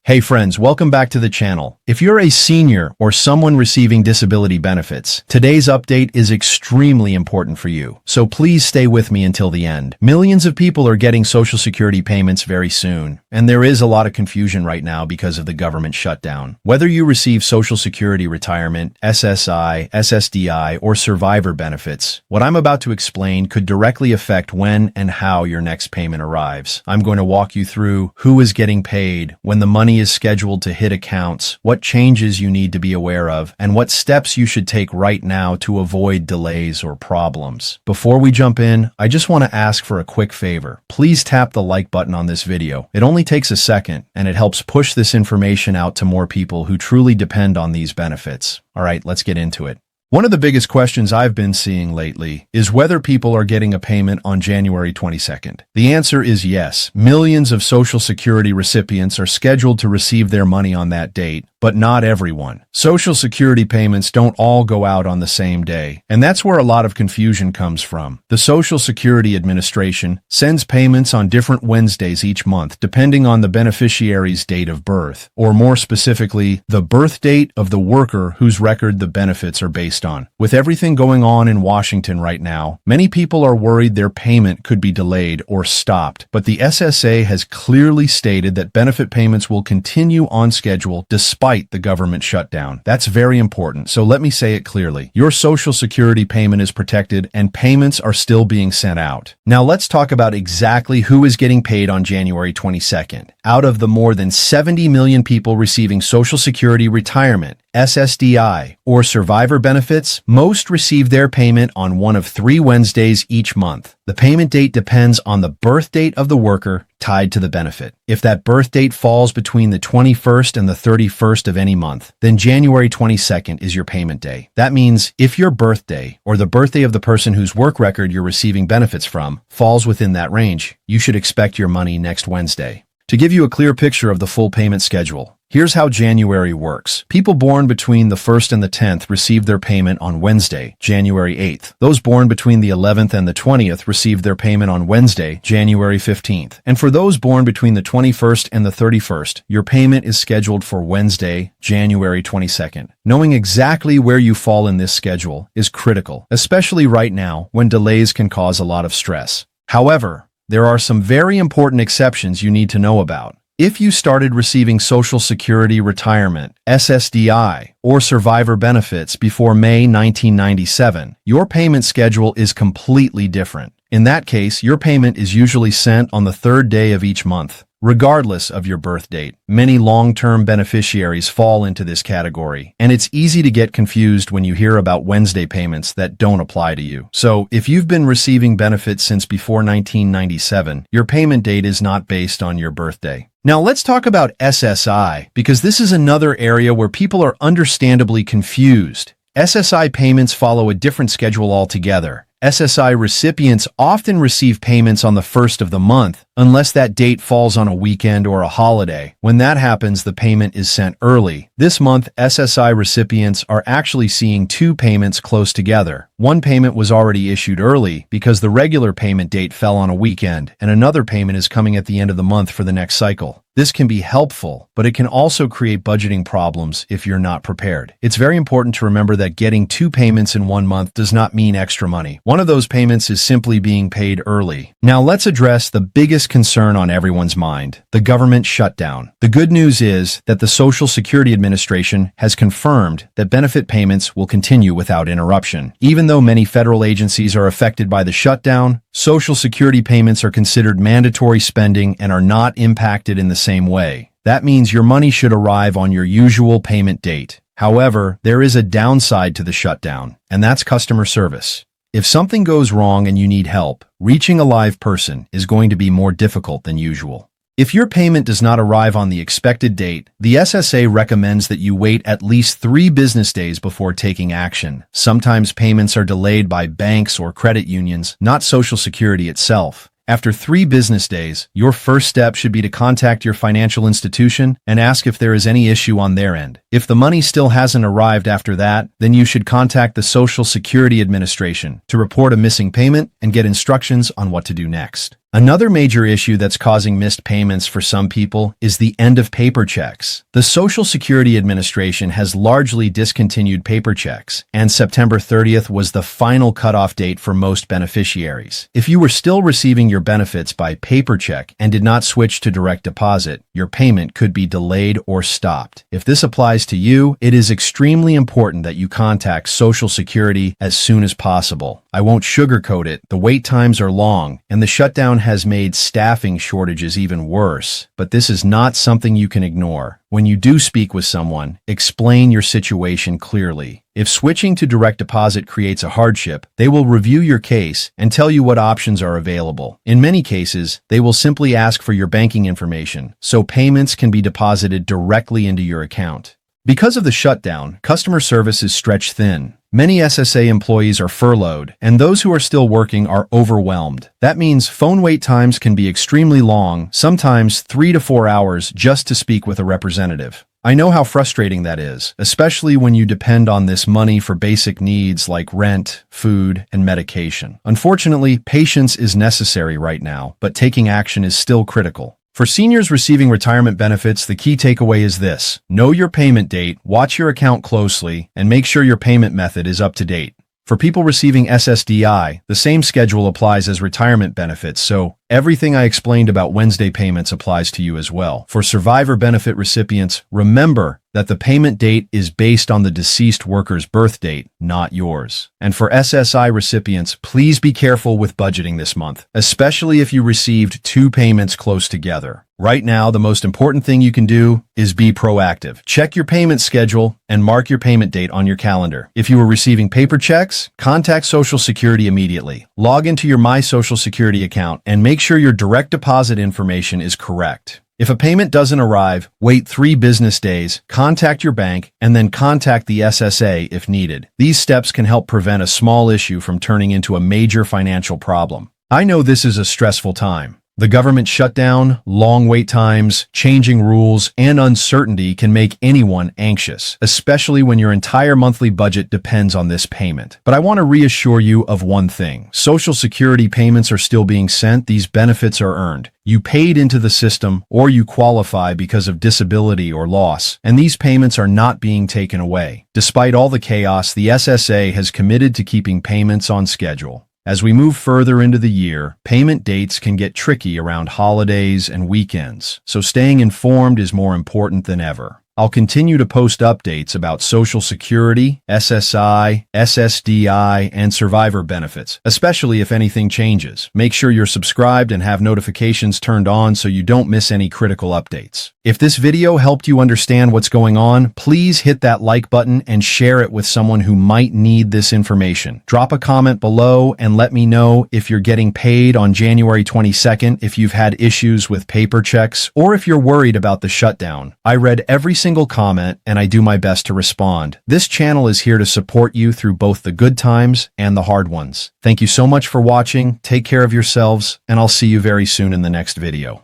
Hey friends, welcome back to the channel. If you're a senior or someone receiving disability benefits, today's update is extremely important for you. So please stay with me until the end. Millions of people are getting Social Security payments very soon, and there is a lot of confusion right now because of the government shutdown. Whether you receive Social Security retirement, SSI, SSDI, or survivor benefits, what I'm about to explain could directly affect when and how your next payment arrives. I'm going to walk you through who is getting paid, when the money is scheduled to hit accounts, what changes you need to be aware of, and what steps you should take right now to avoid delays or problems. Before we jump in, I just want to ask for a quick favor. Please tap the like button on this video. It only takes a second, and it helps push this information out to more people who truly depend on these benefits. All right, let's get into it. One of the biggest questions I've been seeing lately is whether people are getting a payment on January 22nd. The answer is yes. Millions of Social Security recipients are scheduled to receive their money on that date, but not everyone. Social Security payments don't all go out on the same day, and that's where a lot of confusion comes from. The Social Security Administration sends payments on different Wednesdays each month, depending on the beneficiary's date of birth, or more specifically, the birth date of the worker whose record the benefits are based on. With everything going on in Washington right now, many people are worried their payment could be delayed or stopped, but the SSA has clearly stated that benefit payments will continue on schedule despite the government shutdown. That's very important, so let me say it clearly. Your Social Security payment is protected and payments are still being sent out. Now let's talk about exactly who is getting paid on January 22nd. Out of the more than 70 million people receiving Social Security retirement, SSDI, or survivor benefits, most receive their payment on one of 3 Wednesdays each month. The payment date depends on the birth date of the worker tied to the benefit. If that birth date falls between the 21st and the 31st of any month, then January 22nd is your payment day. That means if your birthday, or the birthday of the person whose work record you're receiving benefits from, falls within that range, you should expect your money next Wednesday. To give you a clear picture of the full payment schedule, here's how January works. People born between the 1st and the 10th receive their payment on Wednesday, January 8th. Those born between the 11th and the 20th receive their payment on Wednesday, January 15th. And for those born between the 21st and the 31st, your payment is scheduled for Wednesday, January 22nd. Knowing exactly where you fall in this schedule is critical, especially right now when delays can cause a lot of stress. However, there are some very important exceptions you need to know about. If you started receiving Social Security retirement, SSDI, or survivor benefits before May 1997, your payment schedule is completely different. In that case, your payment is usually sent on the 3rd day of each month, regardless of your birth date. Many long-term beneficiaries fall into this category, and it's easy to get confused when you hear about Wednesday payments that don't apply to you. So, if you've been receiving benefits since before 1997, your payment date is not based on your birthday. Now let's talk about SSI, because this is another area where people are understandably confused. SSI payments follow a different schedule altogether. SSI recipients often receive payments on the 1st of the month, unless that date falls on a weekend or a holiday. When that happens, the payment is sent early. This month, SSI recipients are actually seeing 2 payments close together. One payment was already issued early because the regular payment date fell on a weekend, and another payment is coming at the end of the month for the next cycle. This can be helpful, but it can also create budgeting problems if you're not prepared. It's very important to remember that getting 2 payments in 1 month does not mean extra money. One of those payments is simply being paid early. Now let's address the biggest concern on everyone's mind, the government shutdown. The good news is that the Social Security Administration has confirmed that benefit payments will continue without interruption. Even though many federal agencies are affected by the shutdown, Social Security payments are considered mandatory spending and are not impacted in the same way. That means your money should arrive on your usual payment date. However, there is a downside to the shutdown, and that's customer service. If something goes wrong and you need help, reaching a live person is going to be more difficult than usual. If your payment does not arrive on the expected date, the SSA recommends that you wait at least 3 business days before taking action. Sometimes payments are delayed by banks or credit unions, not Social Security itself. After 3 business days, your first step should be to contact your financial institution and ask if there is any issue on their end. If the money still hasn't arrived after that, then you should contact the Social Security Administration to report a missing payment and get instructions on what to do next. Another major issue that's causing missed payments for some people is the end of paper checks. The Social Security Administration has largely discontinued paper checks, and September 30th was the final cutoff date for most beneficiaries. If you were still receiving your benefits by paper check and did not switch to direct deposit, your payment could be delayed or stopped. If this applies to you, it is extremely important that you contact Social Security as soon as possible. I won't sugarcoat it, the wait times are long, and the shutdown has made staffing shortages even worse, but this is not something you can ignore. When you do speak with someone, explain your situation clearly. If switching to direct deposit creates a hardship, they will review your case and tell you what options are available. In many cases, they will simply ask for your banking information, so payments can be deposited directly into your account. Because of the shutdown, customer service is stretched thin. Many SSA employees are furloughed, and those who are still working are overwhelmed. That means phone wait times can be extremely long, sometimes 3 to 4 hours just to speak with a representative. I know how frustrating that is, especially when you depend on this money for basic needs like rent, food, and medication. Unfortunately, patience is necessary right now, but taking action is still critical. For seniors receiving retirement benefits, the key takeaway is this: know your payment date, watch your account closely, and make sure your payment method is up to date. For people receiving SSDI, the same schedule applies as retirement benefits, so everything I explained about Wednesday payments applies to you as well. For survivor benefit recipients, remember that the payment date is based on the deceased worker's birth date, not yours. And for SSI recipients, please be careful with budgeting this month, especially if you received 2 payments close together. Right now, the most important thing you can do is be proactive. Check your payment schedule and mark your payment date on your calendar. If you are receiving paper checks, contact Social Security immediately. Log into your My Social Security account and make sure your direct deposit information is correct. If a payment doesn't arrive, wait 3 business days, contact your bank, and then contact the SSA if needed. These steps can help prevent a small issue from turning into a major financial problem. I know this is a stressful time. The government shutdown, long wait times, changing rules, and uncertainty can make anyone anxious, especially when your entire monthly budget depends on this payment. But I want to reassure you of one thing. Social Security payments are still being sent. These benefits are earned. You paid into the system, or you qualify because of disability or loss, and these payments are not being taken away. Despite all the chaos, the SSA has committed to keeping payments on schedule. As we move further into the year, payment dates can get tricky around holidays and weekends, so staying informed is more important than ever. I'll continue to post updates about Social Security, SSI, SSDI, and survivor benefits, especially if anything changes. Make sure you're subscribed and have notifications turned on so you don't miss any critical updates. If this video helped you understand what's going on, please hit that like button and share it with someone who might need this information. Drop a comment below and let me know if you're getting paid on January 22nd, if you've had issues with paper checks, or if you're worried about the shutdown. I read every single comment and I do my best to respond. This channel is here to support you through both the good times and the hard ones. Thank you so much for watching. Take care of yourselves, and I'll see you very soon in the next video.